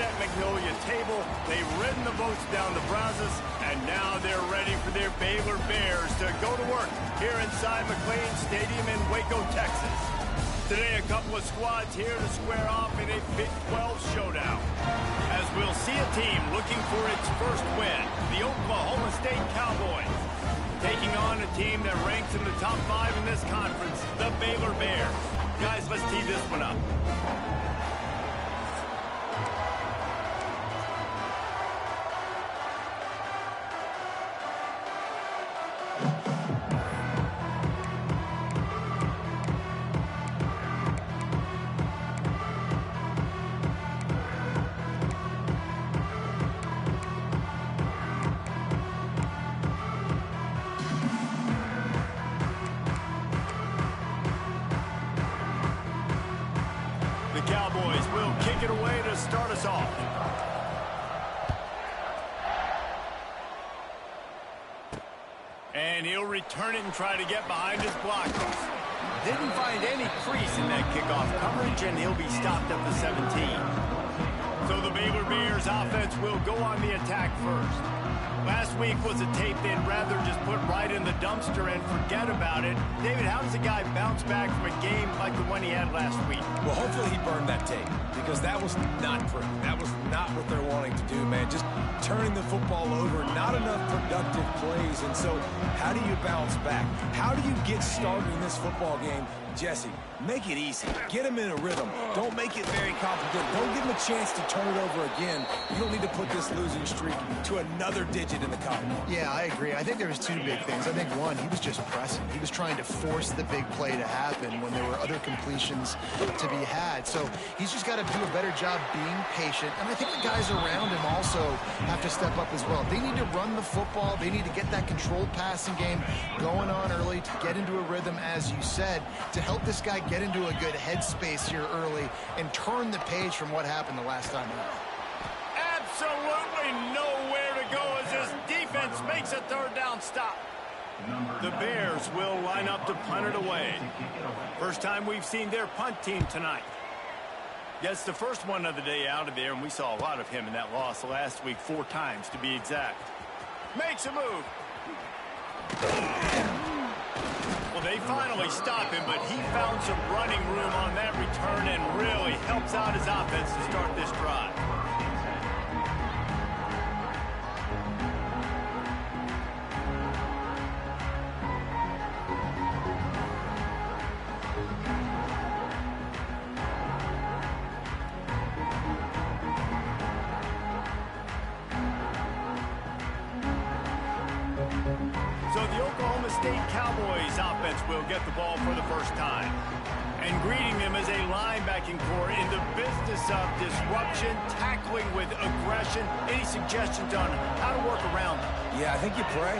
at Magnolia table. They've ridden the boats down the Brazos, and now they're ready for their Baylor Bears to go to work here inside McLean Stadium in Waco, Texas. Today, a couple of squads here to square off in a Big 12 showdown. As we'll see a team looking for its first win, the Oklahoma State Cowboys, taking on a team that ranks in the top 5 in this conference, the Baylor Bears. Guys, let's tee this one up. The Cowboys will kick it away to start us off. And he'll return it and try to get behind his blockers. Didn't find any crease in that kickoff coverage, and he'll be stopped at the 17. So the Baylor Bears offense will go on the attack first. Last week was a tape they'd rather just put right in the dumpster and forget about it. David, how does a guy bounce back from a game like the one he had last week? Well, hopefully he burned that tape, because that was not pretty. That was not what they're wanting to do, man. Just turning the football over, not enough productive plays. And so how do you bounce back? How do you get started in this football game? Jesse, make it easy. Get him in a rhythm. Don't make it very complicated. Don't give him a chance to turn it over again. You don't need to put this losing streak to another digit in the column. Yeah, I agree. I think there was two big things. I think one, he was just pressing. He was trying to force the big play to happen when there were other completions to be had. So he's just got to do a better job being patient. And I think the guys around him also have to step up as well. They need to run the football. They need to get that controlled passing game going on early to get into a rhythm, as you said, to help this guy get into a good headspace here early and turn the page from what happened the last time out. Absolutely nowhere to go as this defense makes a third down stop. The Bears will line up to punt it away. First time we've seen their punt team tonight. Yes, the first one of the day out of there, and we saw a lot of him in that loss last week, 4 times to be exact. Makes a move. Well, they finally stop him, but he found some running room on that return and really helps out his offense to start this drive. So the Oklahoma State Cowboys offense will get the ball for the first time. And greeting them as a linebacking core in the business of disruption, tackling with aggression. Any suggestions on how to work around them? Yeah, I think you pray.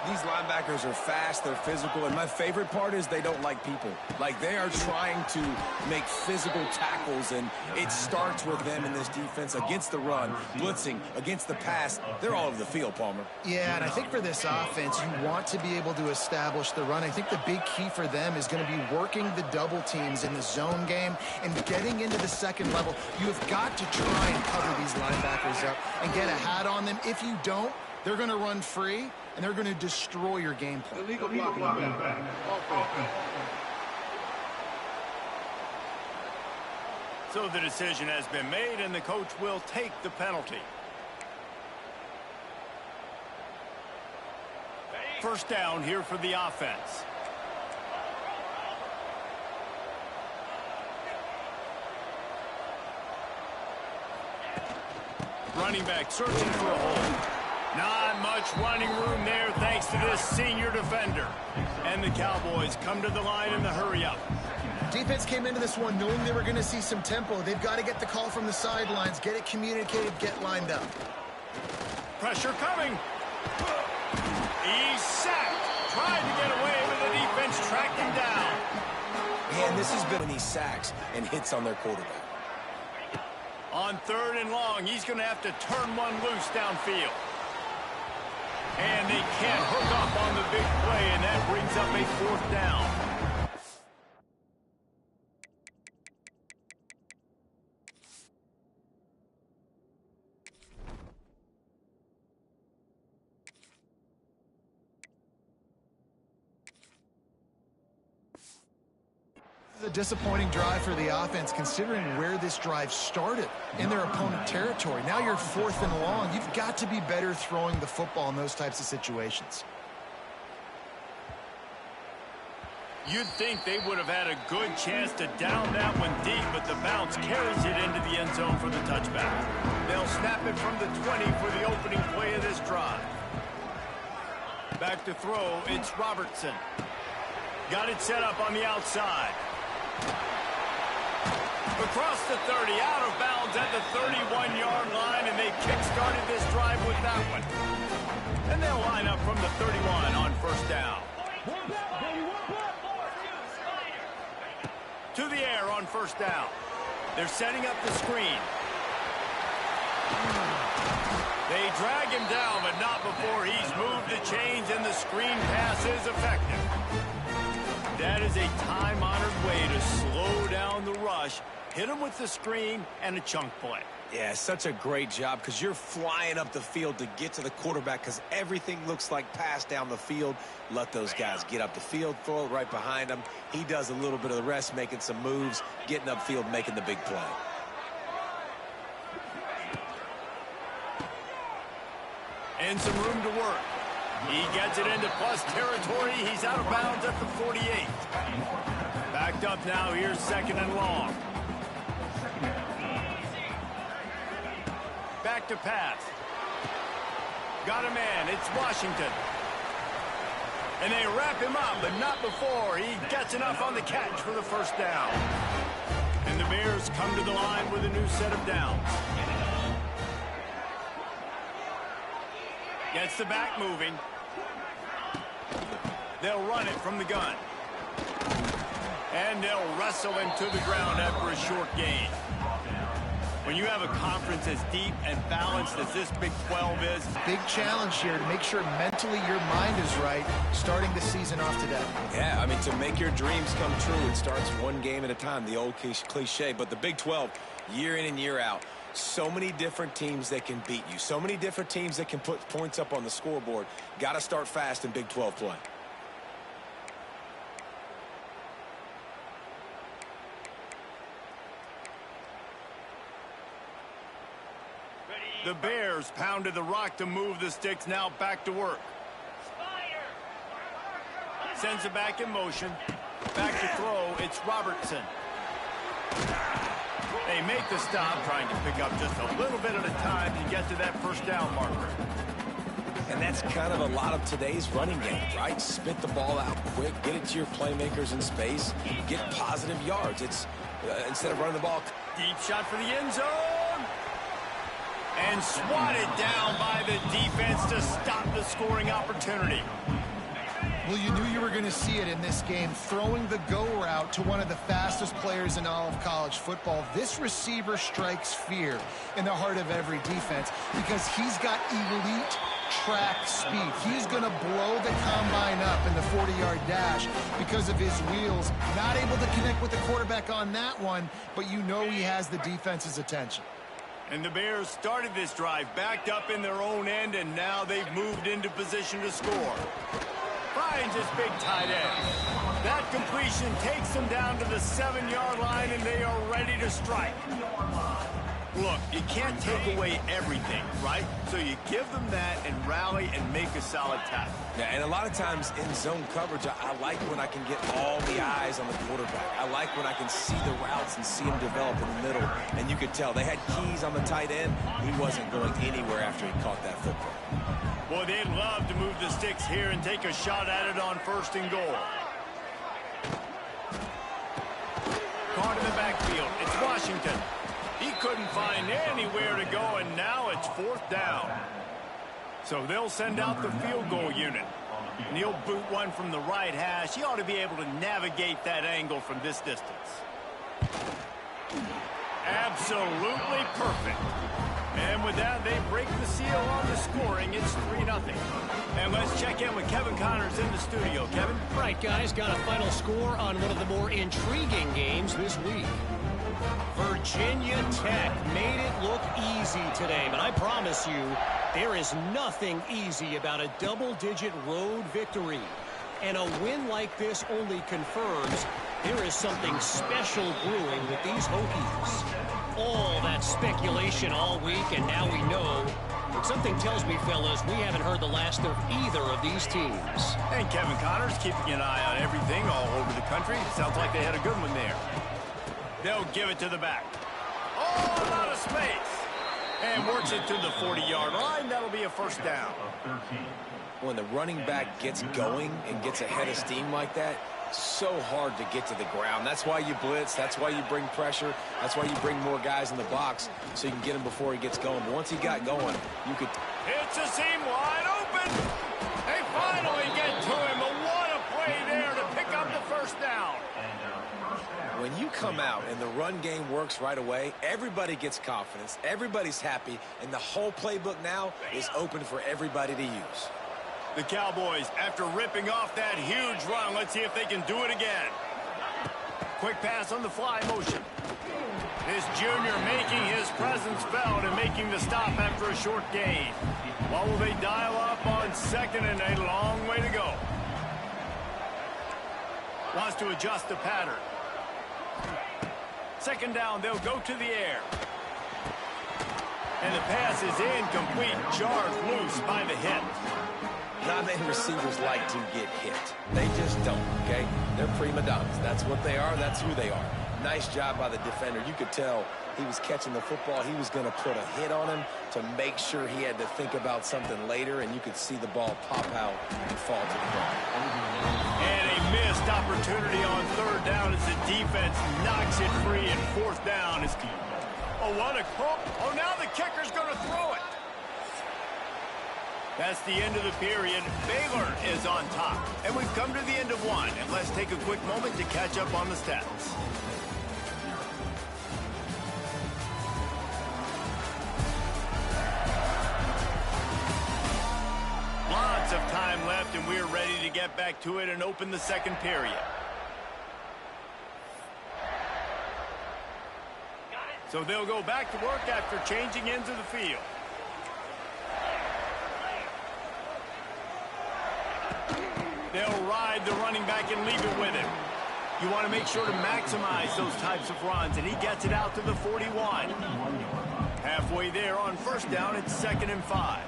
These linebackers are fast, they're physical, and my favorite part is they don't like people. Like, they are trying to make physical tackles, and it starts with them in this defense against the run, blitzing, against the pass. They're all over the field, Palmer. Yeah, and I think for this offense, you want to be able to establish the run. I think the big key for them is going to be working the double teams in the zone game and getting into the second level. You have got to try and cover these linebackers up and get a hat on them. If you don't, they're going to run free, and they're going to destroy your game plan. Illegal blocking. So the decision has been made, and the coach will take the penalty. First down here for the offense. Running back searching for a hole. Not much running room there thanks to this senior defender. And the Cowboys come to the line in the hurry-up. Defense came into this one knowing they were going to see some tempo. They've got to get the call from the sidelines, get it communicated, get lined up. Pressure coming. He's sacked. Tried to get away, but the defense tracked him down. Man, this has been when he sacks and hits on their quarterback. On 3rd and long, he's going to have to turn one loose downfield. And they can't hook up on the big play, and that brings up a 4th down. disappointing drive for the offense considering where this drive started, in their opponent territory. Now you're 4th and long. You've got to be better throwing the football in those types of situations. You'd think they would have had a good chance to down that one deep, but the bounce carries it into the end zone for the touchback. They'll snap it from the 20 for the opening play of this drive. Back to throw, it's Robertson. Got it set up on the outside. Across the 30, out of bounds at the 31-yard line, and they kick-started this drive with that one. And they'll line up from the 31 on first down. To the air on first down. They're setting up the screen. They drag him down, but not before he's moved the chains, and the screen pass is effective. That is a time-honored way to slow down the rush, hit him with the screen, and a chunk play. Yeah, such a great job because you're flying up the field to get to the quarterback because everything looks like pass down the field. Let those guys get up the field, throw it right behind him. He does a little bit of the rest, making some moves, getting upfield, making the big play. And some room to work. He gets it into plus territory. He's out of bounds at the 48. Backed up now. Here's 2nd and long. Back to pass. Got a man. It's Washington. And they wrap him up, but not before he gets enough on the catch for the first down. And the Bears come to the line with a new set of downs. Gets the back moving. They'll run it from the gun. And they'll wrestle him to the ground after a short gain. When you have a conference as deep and balanced as this Big 12 is. Big challenge here to make sure mentally your mind is right starting the season off today. Yeah, I mean, to make your dreams come true, it starts one game at a time, the old cliche. But the Big 12, year in and year out, so many different teams that can beat you, so many different teams that can put points up on the scoreboard. Got to start fast in Big 12 play. The Bears pounded the rock to move the sticks, now back to work. Sends it back in motion. Back to throw, it's Robertson. They make the stop, trying to pick up just a little bit at a time to get to that first down marker. And that's kind of a lot of today's running game, right? Spit the ball out quick, get it to your playmakers in space, get positive yards. It's instead of running the ball. Deep shot for the end zone. And swatted down by the defense to stop the scoring opportunity. Well, you knew you were going to see it in this game, throwing the go route to one of the fastest players in all of college football. This receiver strikes fear in the heart of every defense because he's got elite track speed. He's going to blow the combine up in the 40-yard dash because of his wheels. Not able to connect with the quarterback on that one, but you know he has the defense's attention. And the Bears started this drive backed up in their own end, and now they've moved into position to score. Finds his big tight end. That completion takes them down to the 7-yard line, and they are ready to strike. Look, you can't take away everything, right? So you give them that and rally and make a solid tackle. Yeah, and a lot of times in zone coverage, I like when I can get all the eyes on the quarterback. I like when I can see the routes and see him develop in the middle. And you could tell they had keys on the tight end. He wasn't going anywhere after he caught that football. Boy, they'd love to move the sticks here and take a shot at it on 1st and goal. Caught in the backfield. It's Washington. He couldn't find anywhere to go, and now it's 4th down. So they'll send out the field goal unit. And he'll boot one from the right hash. He ought to be able to navigate that angle from this distance. Absolutely perfect. And with that, they break the seal on the scoring. It's 3-0. And let's check in with Kevin Connors in the studio. Kevin? Right, guys. Got a final score on one of the more intriguing games this week. Virginia Tech made it look easy today, but I promise you, there is nothing easy about a double-digit road victory. And a win like this only confirms There is something special brewing with these Hokies. All that speculation all week, and now we know. But something tells me, fellas, we haven't heard the last of either of these teams. And Kevin Connor's keeping an eye on everything all over the country. Sounds like they had a good one there. They'll give it to the back. Oh, a lot of space. And works it to the 40-yard line. That'll be a first down. When the running back gets going and gets ahead of steam like that, so hard to get to the ground. That's why you blitz. That's why you bring pressure. That's why you bring more guys in the box so you can get him before he gets going. But once he got going, you could... It's a seam wide open. They finally get to him. But what a play there to pick up the first down. When you come out and the run game works right away, everybody gets confidence, everybody's happy, and the whole playbook now is open for everybody to use. The Cowboys, after ripping off that huge run, let's see if they can do it again. Quick pass on the fly motion. This junior making his presence felt and making the stop after a short gain. What will they dial up on second and a long way to go? Wants to adjust the pattern. Second down, they'll go to the air. And the pass is incomplete, jarred loose by the hit. Not many receivers like to get hit. They just don't, okay? They're prima donnas. That's what they are. That's who they are. Nice job by the defender. You could tell he was catching the football. He was going to put a hit on him to make sure he had to think about something later, and you could see the ball pop out and fall to the ground. And a missed opportunity on third down as the defense knocks it free, and fourth down is... Oh, what a call. Oh, now the kicker's going to throw it. That's the end of the period. Baylor is on top. And we've come to the end of one. And let's take a quick moment to catch up on the stats. Lots of time left, and we're ready to get back to it and open the second period. So they'll go back to work after changing into the field. They'll ride the running back and leave it with him. You want to make sure to maximize those types of runs, and he gets it out to the 41. Halfway there on first down, it's 2nd and 5.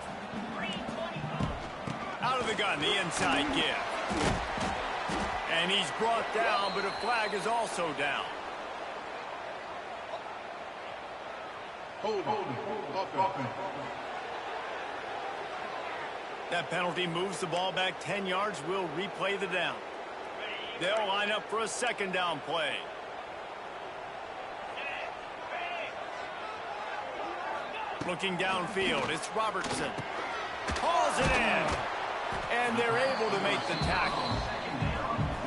Out of the gun, the inside give. And he's brought down, but a flag is also down. That penalty moves the ball back 10 yards. We'll replay the down. They'll line up for a second down play. Looking downfield, it's Robertson. Hauls it in. And they're able to make the tackle.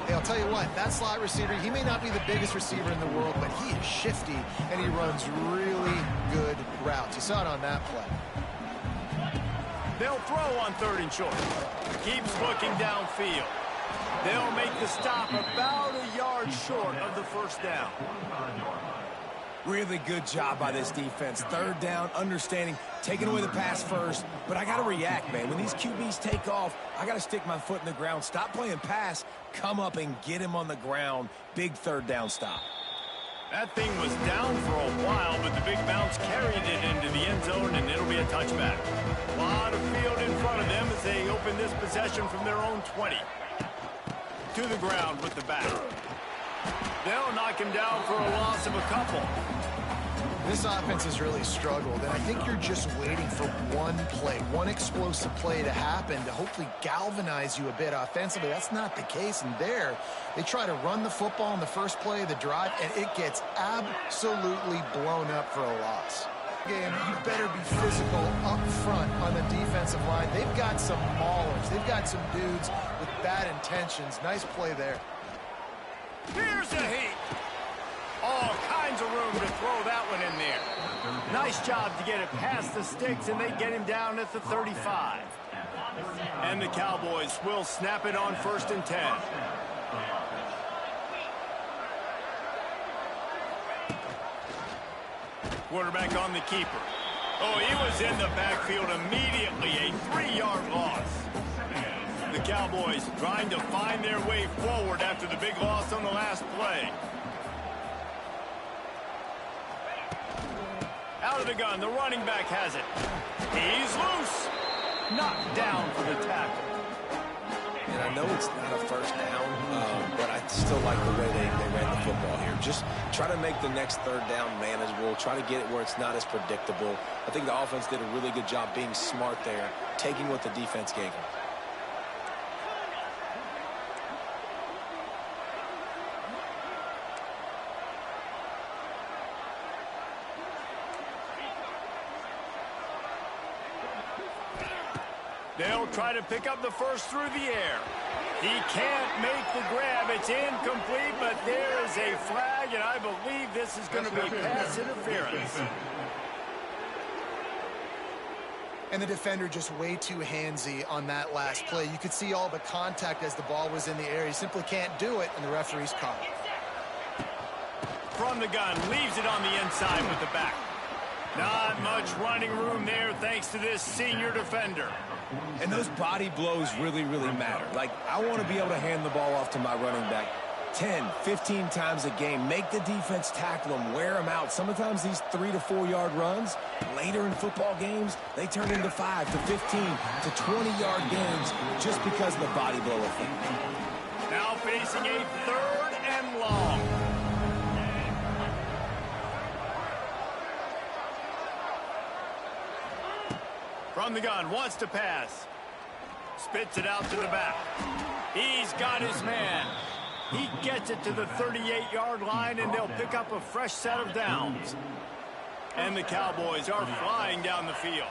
Hey, I'll tell you what, that slot receiver, he may not be the biggest receiver in the world, but he is shifty, and he runs really good routes. You saw it on that play. They'll throw on 3rd and short. Keeps looking downfield. They'll make the stop about a yard short of the first down. Really good job by this defense. 3rd down, understanding, taking away the pass first. But I got to react, man. When these QBs take off, I got to stick my foot in the ground. Stop playing pass. Come up and get him on the ground. Big 3rd down stop. That thing was down for a while, but the big bounce carried it into the end zone, and it'll be a touchback. A lot of field in front of them as they open this possession from their own 20. To the ground with the back. They'll knock him down for a loss of a couple. This offense has really struggled, and I think you're just waiting for one play, one explosive play to happen to hopefully galvanize you a bit offensively. That's not the case, and there they try to run the football in the first play of the drive, and it gets absolutely blown up for a loss. Game, you better be physical up front on the defensive line. They've got some maulers. They've got some dudes with bad intentions. Nice play there. Here's a heat. All kinds of room to throw that one in there. Nice job to get it past the sticks, and they get him down at the 35. And the Cowboys will snap it on 1st and 10. Quarterback on the keeper. Oh, he was in the backfield immediately. A 3-yard loss. The the Cowboys trying to find their way forward after the big loss on the last play. Out of the gun, the running back has it. He's loose. Knocked down for the tackle. And I know it's not a first down, but I still like the way they ran the football here. Just try to make the next third down manageable. Try to get it where it's not as predictable. I think the offense did a really good job being smart there, taking what the defense gave them. They'll try to pick up the first through the air. He can't make the grab. It's incomplete, but there is a flag, and I believe this is going to be pass interference. And the defender just way too handsy on that last play. You could see all the contact as the ball was in the air. He simply can't do it, and the referee's caught it. From the gun, leaves it on the inside with the back. Not much running room there thanks to this senior defender. And those body blows really, really matter. Like, I want to be able to hand the ball off to my running back 10, 15 times a game. Make the defense tackle them, wear them out. Sometimes these 3 to 4 yard runs, later in football games, they turn into 5 to 15 to 20-yard games just because of the body blow effect. Now facing a third and long. From the gun, wants to pass. Spits it out to the back. He's got his man. He gets it to the 38-yard line, and they'll pick up a fresh set of downs. And the Cowboys are flying down the field.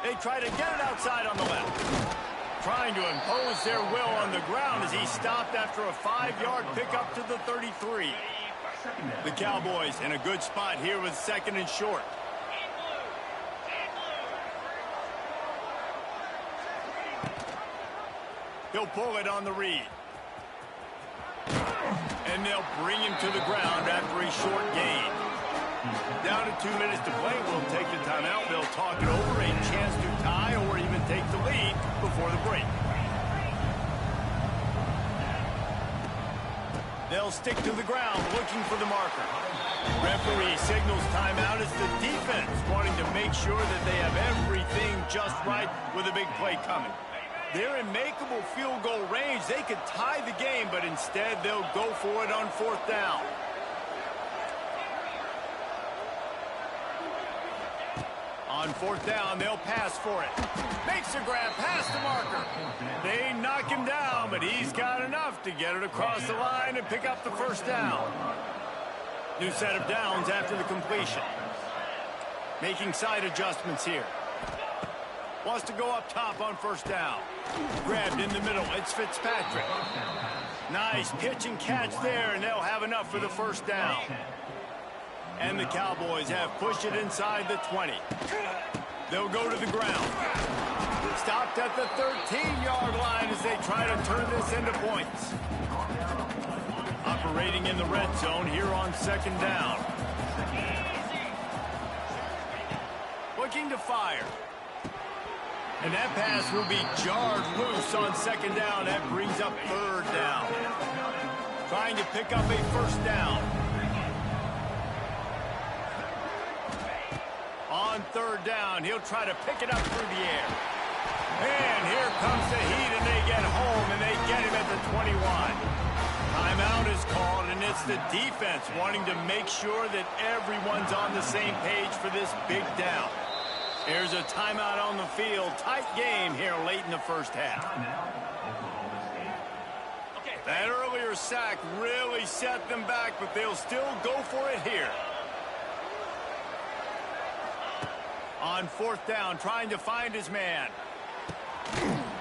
They try to get it outside on the left. Trying to impose their will on the ground as he stopped after a 5-yard pickup to the 33. The Cowboys in a good spot here with second and short. He'll pull it on the read. And they'll bring him to the ground after a short gain. Down to 2 minutes to play. We'll take the timeout. They'll talk it over. A chance to tie or even take the lead before the break. They'll stick to the ground looking for the marker. Referee signals timeout as the defense wanting to make sure that they have everything just right with a big play coming. They're in makeable field goal range. They could tie the game, but instead they'll go for it on fourth down. On fourth down, they'll pass for it. Makes a grab past the marker. They knock him down, but he's got enough to get it across the line and pick up the first down. New set of downs after the completion. Making side adjustments here. Wants to go up top on first down. Grabbed in the middle. It's Fitzpatrick. Nice pitch and catch there, and they'll have enough for the first down. And the Cowboys have pushed it inside the 20. They'll go to the ground. Stopped at the 13-yard line as they try to turn this into points. Operating in the red zone here on second down. Looking to fire. And that pass will be jarred loose on second down. That brings up third down. Trying to pick up a first down. On third down, he'll try to pick it up through the air. And here comes the heat, and they get home, and they get him at the 21. Timeout is called, and it's the defense wanting to make sure that everyone's on the same page for this big down. There's a timeout on the field. Tight game here late in the first half. That earlier sack really set them back, but they'll still go for it here. On fourth down, trying to find his man.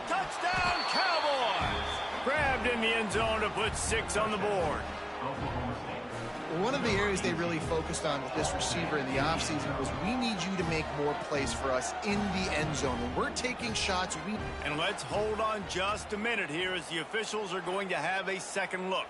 Touchdown, Cowboys! Grabbed in the end zone to put 6 on the board. One of the areas they really focused on with this receiver in the offseason was we need you to make more plays for us in the end zone. When we're taking shots, And let's hold on just a minute here as the officials are going to have a second look.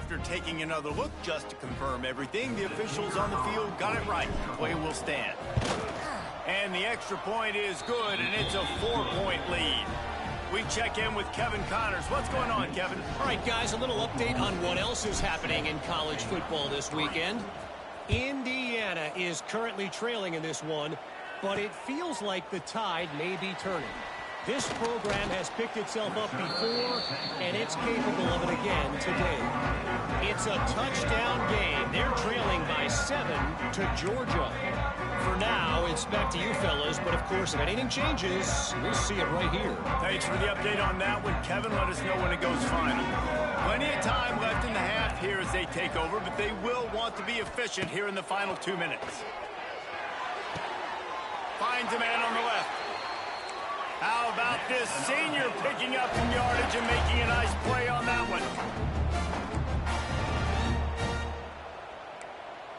after taking another look just to confirm everything, the officials on the field got it right. Play will stand. And the extra point is good, and it's a 4-point lead. We check in with Kevin Connors. What's going on, Kevin? All right, guys, a little update on what else is happening in college football this weekend. Indiana is currently trailing in this one, but it feels like the tide may be turning. This program has picked itself up before, and it's capable of it again today. It's a touchdown game. They're trailing by 7 to Georgia. For now, it's back to you fellas, but of course, if anything changes, we'll see it right here. Thanks for the update on that one, Kevin. Let us know when it goes final. Plenty of time left in the half here as they take over, but they will want to be efficient here in the final 2 minutes. Finds a man on the left. How about this senior picking up some yardage and making a nice play on that one?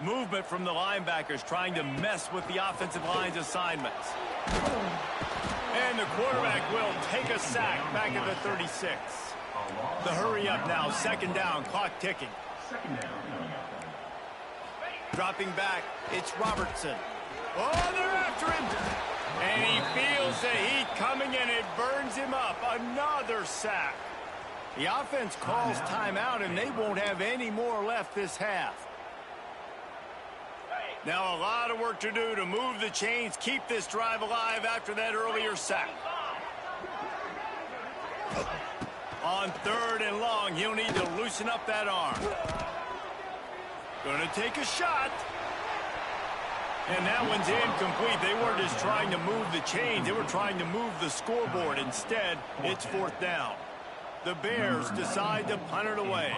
Movement from the linebackers trying to mess with the offensive line's assignments. And the quarterback will take a sack back at the 36. The hurry up now, 2nd down, clock ticking. Dropping back, it's Robertson. Oh, they're after him. And he feels the heat coming and it burns him up. Another sack. The offense calls timeout and they won't have any more left this half. Now a lot of work to do to move the chains, keep this drive alive after that earlier sack. On 3rd and long, he'll need to loosen up that arm. Gonna take a shot. And that one's incomplete. They weren't just trying to move the chains. They were trying to move the scoreboard. Instead, it's 4th down. The Bears decide to punt it away.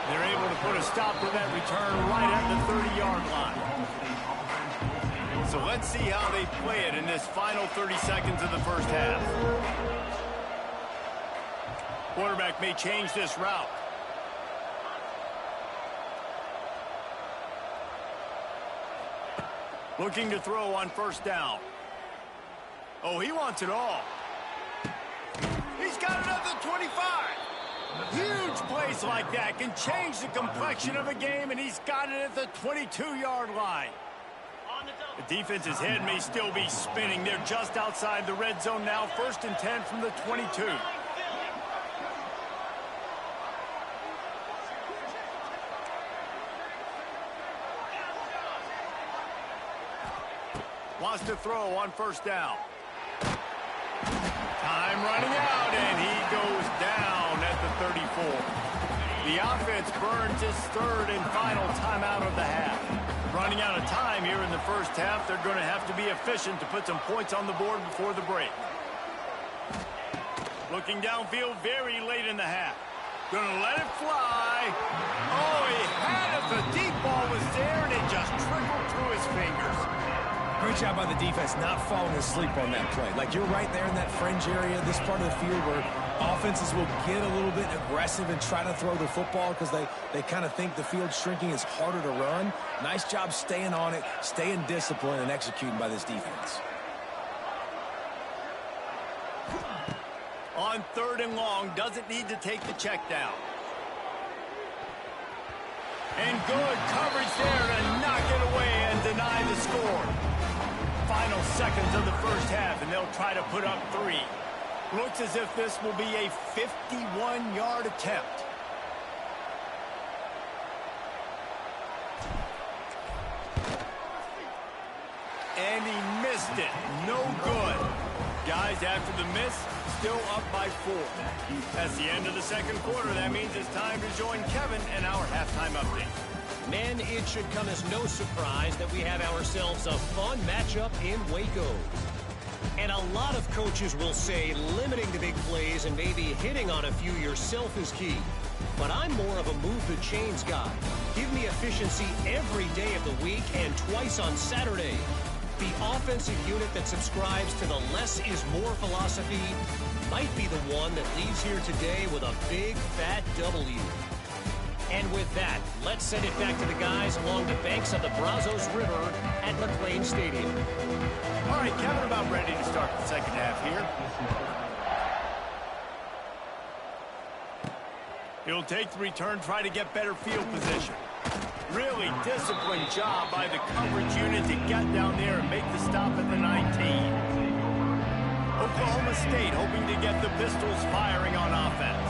They're able to put a stop to that return right at the 30-yard line. So let's see how they play it in this final 30 seconds of the first half. Quarterback may change this route. Looking to throw on 1st down. Oh, he wants it all. He's got it at the 25. Huge plays like that can change the complexion of a game, and he's got it at the 22-yard line. The defense's head may still be spinning. They're just outside the red zone now. 1st and 10 from the 22. Wants to throw on 1st down. Time running out, and he goes down at the 34. The offense burns its 3rd and final timeout of the half. Running out of time here in the first half, they're going to have to be efficient to put some points on the board before the break. Looking downfield very late in the half. Going to let it fly. Oh, he had it. The deep ball was there, and it just trickled through his fingers. Great job by the defense not falling asleep on that play. Like, you're right there in that fringe area, this part of the field where offenses will get a little bit aggressive and try to throw the football because they kind of think the field's shrinking, is harder to run. Nice job staying on it, staying disciplined, and executing by this defense. On 3rd and long, doesn't need to take the check down. And good coverage there to knock it away and deny the score. Final seconds of the first half, and they'll try to put up 3. Looks as if this will be a 51-yard attempt. And he missed it. No good. Guys, after the miss, still up by 4. That's the end of the 2nd quarter. That means it's time to join Kevin and our halftime update. Men, it should come as no surprise that we have ourselves a fun matchup in Waco. And a lot of coaches will say limiting the big plays and maybe hitting on a few yourself is key. But I'm more of a move the chains guy. Give me efficiency every day of the week and twice on Saturday. The offensive unit that subscribes to the less is more philosophy might be the one that leaves here today with a big fat W. And with that, let's send it back to the guys along the banks of the Brazos River at McLean McLean Stadium. All right, Kevin, about ready to start the second half here. He'll take the return, try to get better field position. Really disciplined job by the coverage unit to get down there and make the stop at the 19. Oklahoma State hoping to get the Pistols firing on offense.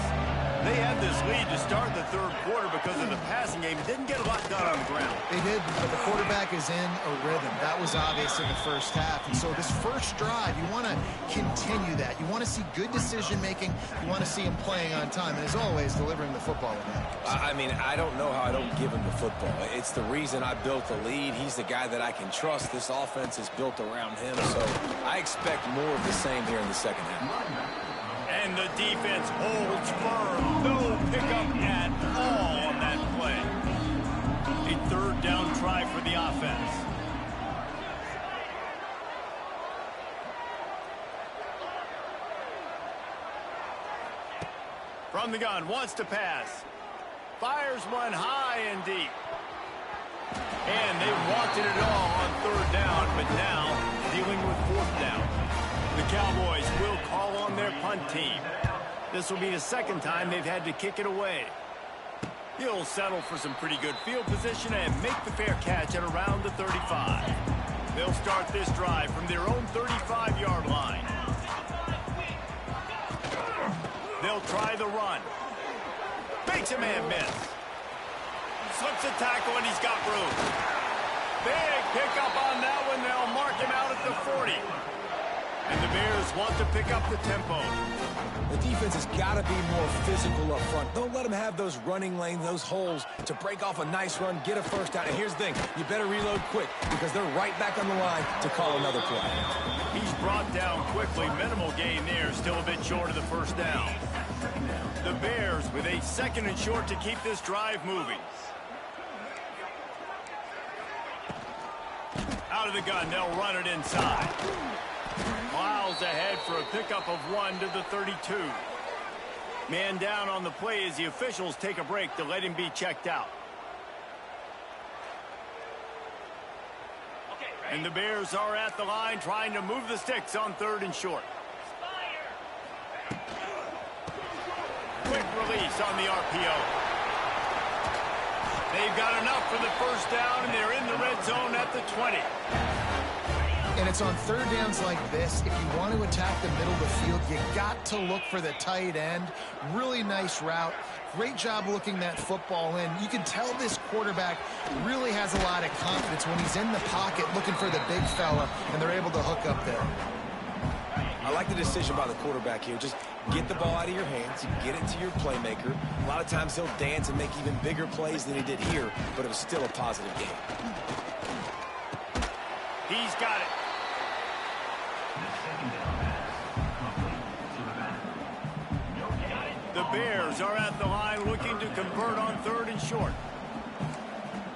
They had this lead to start the third quarter because of the passing game. Didn't get a lot done on the ground. They did, but the quarterback is in a rhythm. That was obvious in the first half. And so this first drive, you want to continue that. You want to see good decision-making. You want to see him playing on time. And as always, delivering the football. I mean, I don't know how I don't give him the football. It's the reason I built the lead. He's the guy that I can trust. This offense is built around him. So I expect more of the same here in the second half. And the defense holds firm. No pickup at all on that play. A third down try for the offense. From the gun, wants to pass. Fires one high and deep. And they wanted it all on third down, but now dealing with fourth down. The Cowboys will call on their punt team. This will be the second time they've had to kick it away. He'll settle for some pretty good field position and make the fair catch at around the 35. They'll start this drive from their own 35-yard line. They'll try the run. Makes a man miss. Slips a tackle and he's got room. Big pickup on that one. They'll mark him out at the 40. And the Bears want to pick up the tempo. The defense has got to be more physical up front. Don't let them have those running lanes, those holes to break off a nice run, get a first down. And here's the thing, you better reload quick because they're right back on the line to call another play. He's brought down quickly. Minimal gain there, still a bit short of the first down. The Bears with a second and short to keep this drive moving. Out of the gun, they'll run it inside. Miles ahead for a pickup of 1 to the 32. Man down on the play as the officials take a break to let him be checked out. And the Bears are at the line trying to move the sticks on third and short. Quick release on the RPO. They've got enough for the first down, and they're in the red zone at the 20. And it's on third downs like this. If you want to attack the middle of the field, you got to look for the tight end. Really nice route. Great job looking that football in. You can tell this quarterback really has a lot of confidence when he's in the pocket looking for the big fella, and they're able to hook up there. I like the decision by the quarterback here. Just get the ball out of your hands, get it to your playmaker. A lot of times he'll dance and make even bigger plays than he did here, but it was still a positive game. He's got it. The Bears are at the line looking to convert on third and short.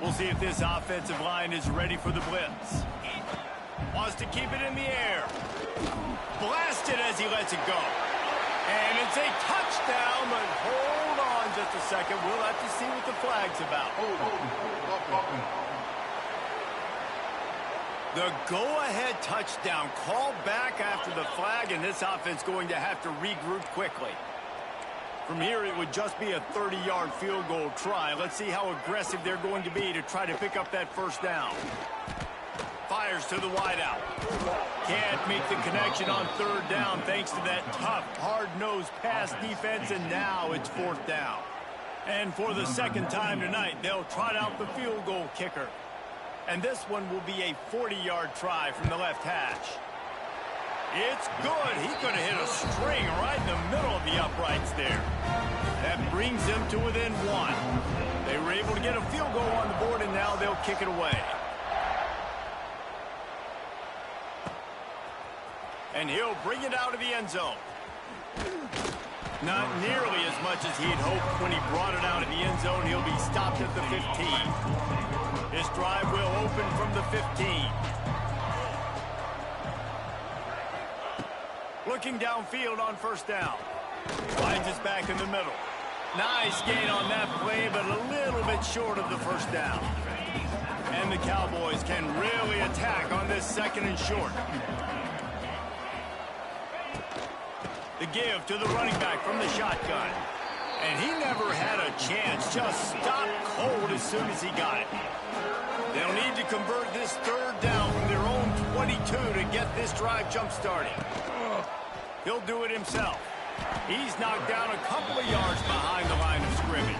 We'll see if this offensive line is ready for the blitz. Wants to keep it in the air. Blasted as he lets it go. And it's a touchdown, but hold on just a second. We'll have to see what the flag's about. The go-ahead touchdown called back after the flag, and this offense going to have to regroup quickly. From here, it would just be a 30-yard field goal try. Let's see how aggressive they're going to be to try to pick up that first down. Fires to the wideout. Can't make the connection on third down thanks to that tough, hard-nosed pass defense, and now it's fourth down. And for the second time tonight, they'll trot out the field goal kicker. And this one will be a 40-yard try from the left hash. It's good. He could have hit a string right in the middle of the uprights there. That brings them to within one. They were able to get a field goal on the board, and now they'll kick it away. And he'll bring it out of the end zone. Not nearly as much as he'd hoped when he brought it out of the end zone. He'll be stopped at the 15. This drive will open from the 15. Looking downfield on first down. Finds us back in the middle. Nice gain on that play, but a little bit short of the first down. And the Cowboys can really attack on this 2nd and short. The give to the running back from the shotgun. And he never had a chance. Just stopped cold as soon as he got it. They'll need to convert this 3rd down from their own 22 to get this drive jump-started. He'll do it himself. He's knocked down a couple of yards behind the line of scrimmage.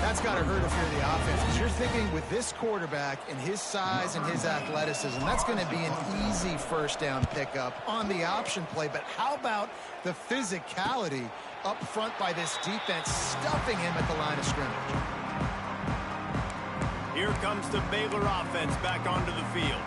That's got to hurt if you're the offense, because you're thinking with this quarterback and his size and his athleticism, that's going to be an easy 1st down pickup on the option play. But how about the physicality up front by this defense, stuffing him at the line of scrimmage? Here comes the Baylor offense back onto the field.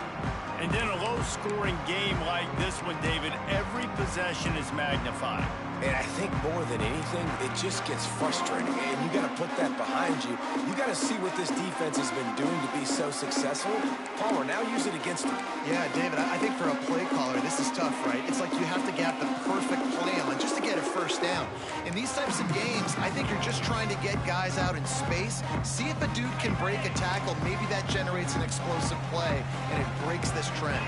And in a low-scoring game like this one, David, every possession is magnified. And I think more than anything, it just gets frustrating. And you got to put that behind you. You got to see what this defense has been doing to be so successful. Palmer, now use it against them. Yeah, David, I think for a play caller, this is tough, right? It's like you have to get the perfect play on just to get a 1st down. In these types of games, I think you're just trying to get guys out in space, see if a dude can break a tackle. Maybe that generates an explosive play, and it breaks this trend.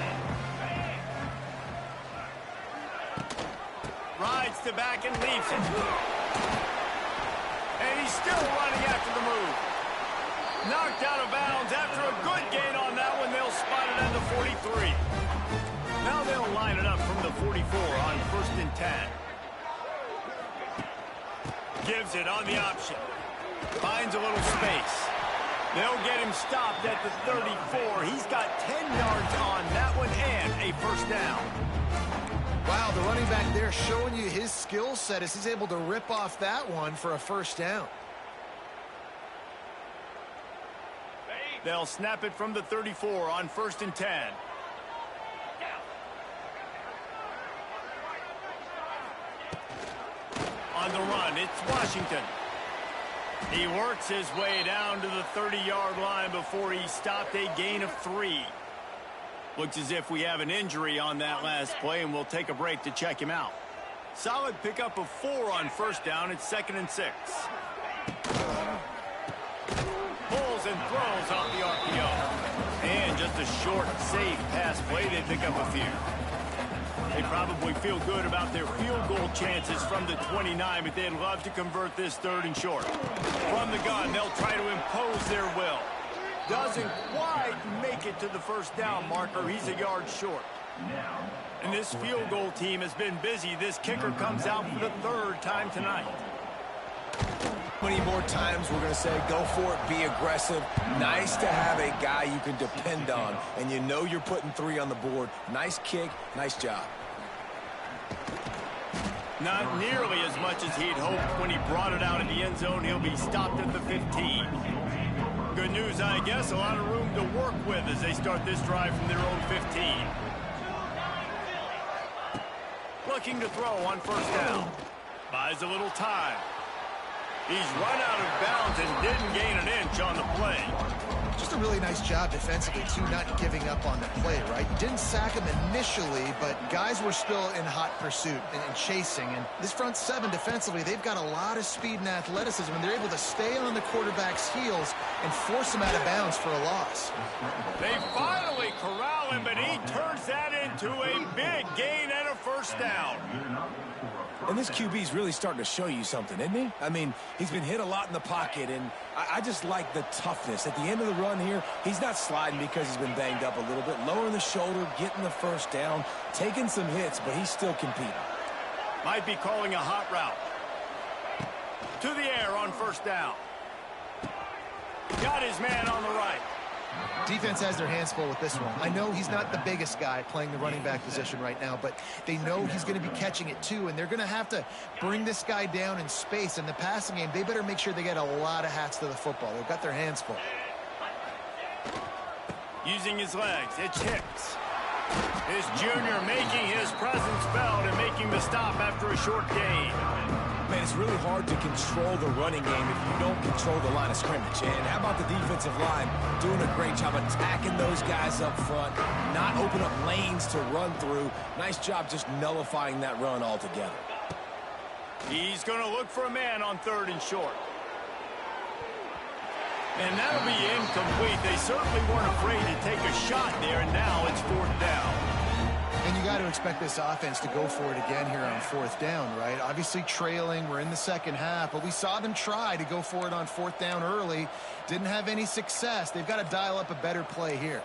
Rides to back and leaves it. And he's still running after the move. Knocked out of bounds after a good gain on that one. They'll spot it at the 43. Now they'll line it up from the 44 on 1st and 10. Gives it on the option. Finds a little space. They'll get him stopped at the 34. He's got 10 yards on that one and a 1st down. Wow, the running back there showing you his skill set as he's able to rip off that one for a 1st down. They'll snap it from the 34 on 1st and 10. On the run, it's Washington. He works his way down to the 30-yard line before he stopped, a gain of 3. Looks as if we have an injury on that last play, and we'll take a break to check him out. Solid pickup of 4 on 1st down. It's 2nd and 6. Pulls and throws off the RPO. And just a short, safe pass play. They pick up a few. They probably feel good about their field goal chances from the 29, but they'd love to convert this 3rd and short. From the gun, they'll try to impose their will. Doesn't quite make it to the 1st down marker. He's a yard short. And this field goal team has been busy. This kicker comes out for the 3rd time tonight. How many more times we're going to say, go for it, be aggressive. Nice to have a guy you can depend on, and you know you're putting 3 on the board. Nice kick, nice job. Not nearly as much as he'd hoped when he brought it out of the end zone. He'll be stopped at the 15. Good news, I guess. A lot of room to work with as they start this drive from their own 15. Looking to throw on 1st down. Buys a little time. He's run out of bounds and didn't gain an inch on the play. Just a really nice job defensively, too, not giving up on the play, right? You didn't sack him initially, but guys were still in hot pursuit and chasing. And this front 7 defensively, they've got a lot of speed and athleticism, and they're able to stay on the quarterback's heels and force him out of bounds for a loss. They finally corral him, but he turns that into a big gain and a 1st down. And this QB's really starting to show you something, isn't he? I mean, he's been hit a lot in the pocket, and I just like the toughness. At the end of the run here, he's not sliding because he's been banged up a little bit. Lowering the shoulder, getting the 1st down, taking some hits, but he's still competing. Might be calling a hot route. To the air on 1st down. Got his man on the right. Defense has their hands full with this one. I know he's not the biggest guy playing the running back position right now, but they know he's going to be catching it too, and they're going to have to bring this guy down in space. In the passing game, they better make sure they get a lot of hats to the football. They've got their hands full. Using his legs, it's Hicks. This junior making his presence felt and making the stop after a short gain. Man, it's really hard to control the running game if you don't control the line of scrimmage. And how about the defensive line doing a great job attacking those guys up front, not open up lanes to run through. Nice job just nullifying that run altogether. He's going to look for a man on 3rd and short. And that'll be incomplete. They certainly weren't afraid to take a shot there, and now it's 4th down. And you got to expect this offense to go for it again here on 4th down, right? Obviously trailing, we're in the second half, but we saw them try to go for it on 4th down early. Didn't have any success. They've got to dial up a better play here.